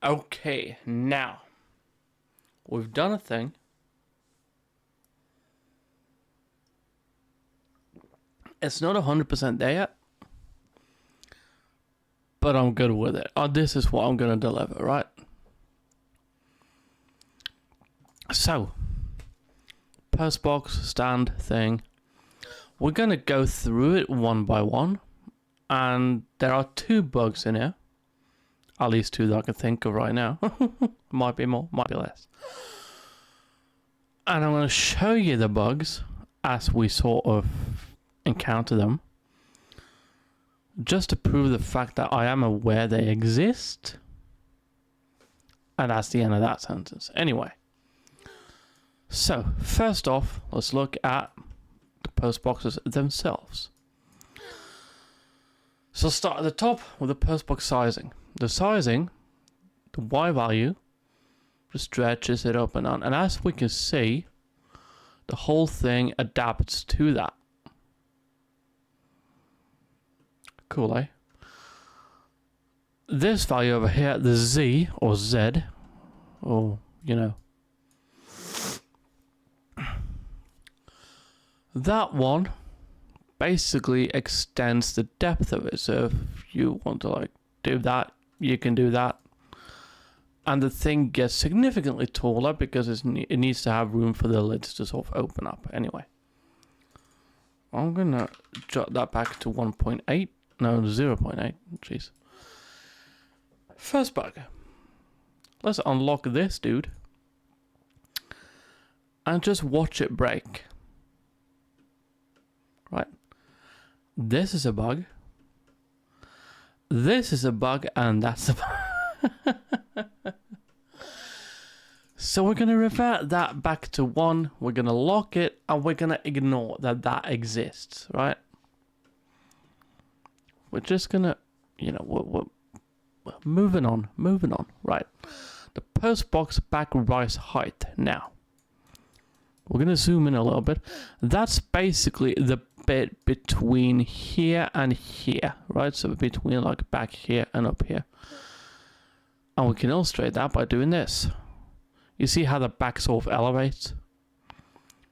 Okay, now we've done a thing. It's not 100% there yet, but I'm good with it. This is what I'm going to deliver, right? So, post box stand thing. We're going to go through it one by one, and there are 2 bugs in here. At least 2 that I can think of right now. Might be more, might be less. And I'm going to show you the bugs as we sort of encounter them, just to prove the fact that I am aware they exist. And that's the end of that sentence. Anyway, so first off, let's look at the post boxes themselves. So I'll start at the top with the post box sizing. The sizing, the Y value, just stretches it up and down. And as we can see, the whole thing adapts to that. Cool, eh? This value over here, the Z or Z, or, you know, that one basically extends the depth of it. So if you want to like do that, you can do that. And the thing gets significantly taller because it needs to have room for the lids to sort of open up. Anyway, I'm gonna jot that back to 1.8. No, 0.8. Jeez. First bug. Let's unlock this dude and just watch it break. Right. This is a bug. This is a bug, and that's a bug. So we're going to revert that back to 1. We're going to lock it, and we're going to ignore that that exists, right? We're just going to, you know, we're moving on, right? The post box back rise height. Now, we're going to zoom in a little bit. That's basically the bit between here and here, right? So between like back here and up here. And we can illustrate that by doing this. You see how the back sort of elevates?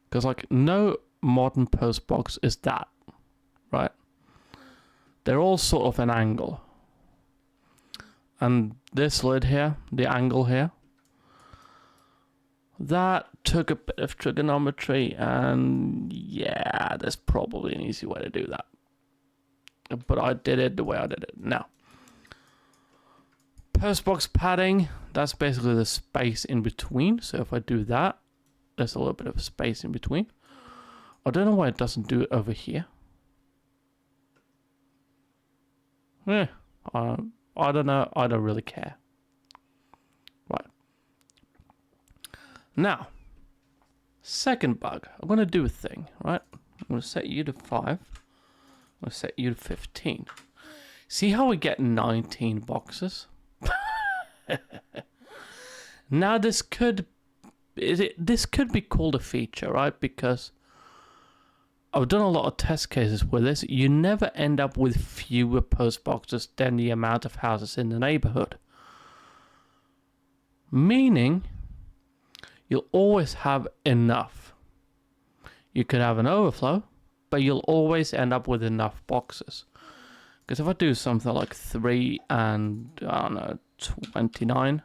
Because like no modern post box is that, right? They're all sort of an angle. And this lid here, the angle here, that took a bit of trigonometry, and yeah, there's probably an easy way to do that. But I did it the way I did it. Now, post box padding, that's basically the space in between. So if I do that, there's a little bit of a space in between. I don't know why it doesn't do it over here. Yeah, I don't know. I don't really care. Right. Now, second bug. I'm going to do a thing, right? I'm going to set you to 5. I'm going to set you to 15. See how we get 19 boxes? Now this could be called a feature, right? Because I've done a lot of test cases with this. You never end up with fewer post boxes than the amount of houses in the neighborhood. Meaning, you'll always have enough. You could have an overflow, but you'll always end up with enough boxes. Because if I do something like 3 and, I don't know, 29,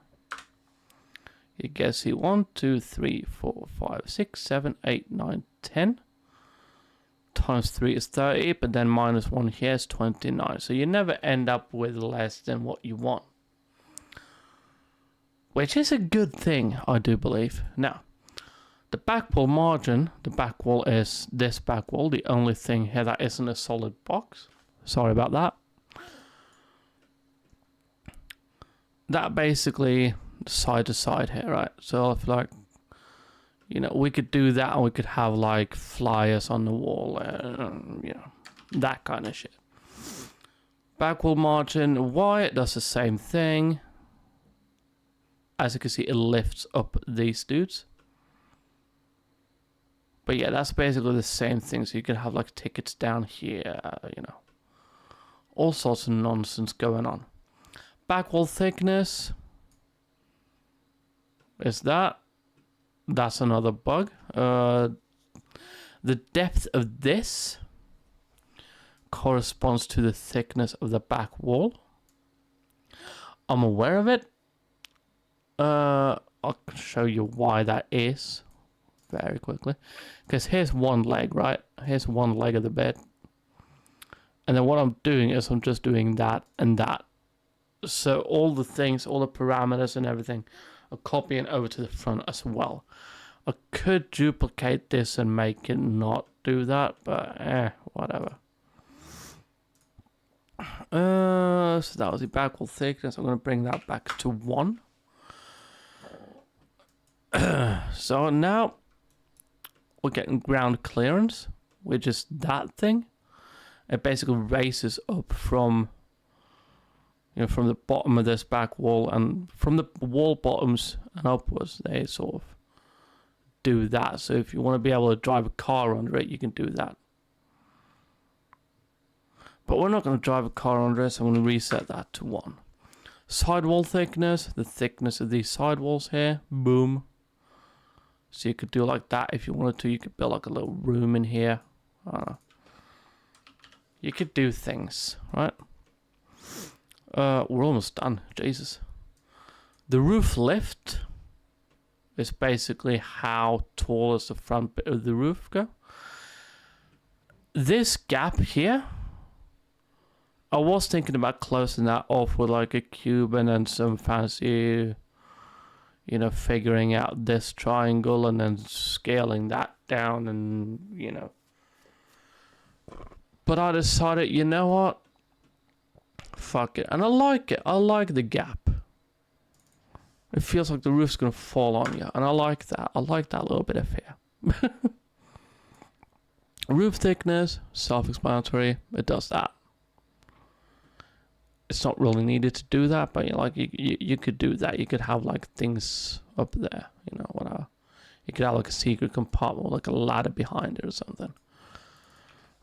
you guess see 1, 2, 3, 4, 5, 6, 7, 8, 9, 10. Times 3 is 30, but then minus 1 here is 29. So you never end up with less than what you want. Which is a good thing, I do believe. Now, the back wall margin, the back wall is this back wall, the only thing here that isn't a solid box. Sorry about that. That basically side to side here, right? So if like, you know, we could do that and we could have like flyers on the wall, you know, that kind of shit. Back wall margin, Y, it does the same thing. As you can see, it lifts up these dudes. But yeah, that's basically the same thing. So you could have like tickets down here, you know, all sorts of nonsense going on. Back wall thickness, is that. That's another bug. The depth of this corresponds to the thickness of the back wall. I'm aware of it. I'll show you why that is very quickly. Because here's one leg, right? Here's one leg of the bed. And then what I'm doing is I'm just doing that and that. So all the things, all the parameters and everything are copying over to the front as well. I could duplicate this and make it not do that, but whatever. So that was the back wall thickness. I'm going to bring that back to 1. So now we're getting ground clearance, which is that thing. It basically raises up from, from the bottom of this back wall, and from the wall bottoms and upwards, they sort of do that. So if you want to be able to drive a car under it, you can do that. But we're not going to drive a car under it, so I'm going to reset that to 1. Sidewall thickness, the thickness of these sidewalls here, boom. So you could do like that if you wanted to. You could build like a little room in here. You could do things, right? We're almost done, Jesus. The roof lift is basically how tall does the front bit of the roof go. This gap here, I was thinking about closing that off with like a cube and then some fancy, figuring out this triangle and then scaling that down and, But I decided, you know what? Fuck it. And I like it. I like the gap. It feels like the roof's going to fall on you. And I like that. I like that little bit of fear. Roof thickness, self-explanatory. It does that. It's not really needed to do that, but you could do that. You could have like things up there, whatever. You could have like a secret compartment, like a ladder behind it or something.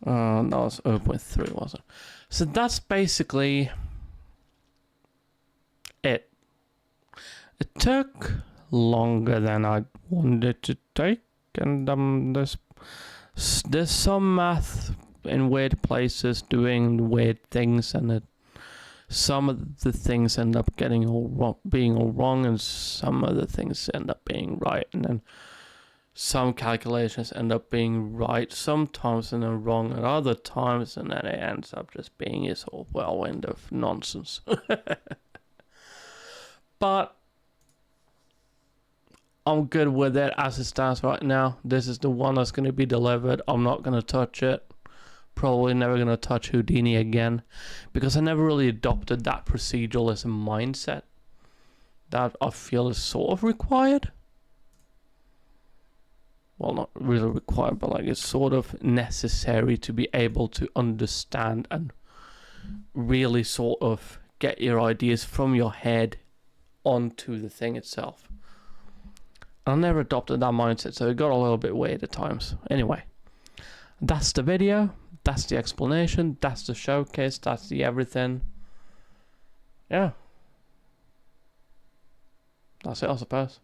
No, it's 0.3, wasn't it? So that's basically it. It took longer than I wanted it to take, and there's some math in weird places doing weird things, and some of the things end up being all wrong, and some of the things end up being right, and then some calculations end up being right sometimes and then wrong at other times, and then it ends up just being this whole whirlwind of nonsense. But I'm good with it as it stands right now. This is the one that's going to be delivered. I'm not going to touch it. Probably never going to touch Houdini again, because I never really adopted that proceduralism mindset that I feel is sort of required. Well, not really required, but like it's sort of necessary to be able to understand and really sort of get your ideas from your head onto the thing itself. I never adopted that mindset, so it got a little bit weird at times. Anyway, that's the video. That's the explanation. That's the showcase. That's the everything. Yeah. That's it, I suppose.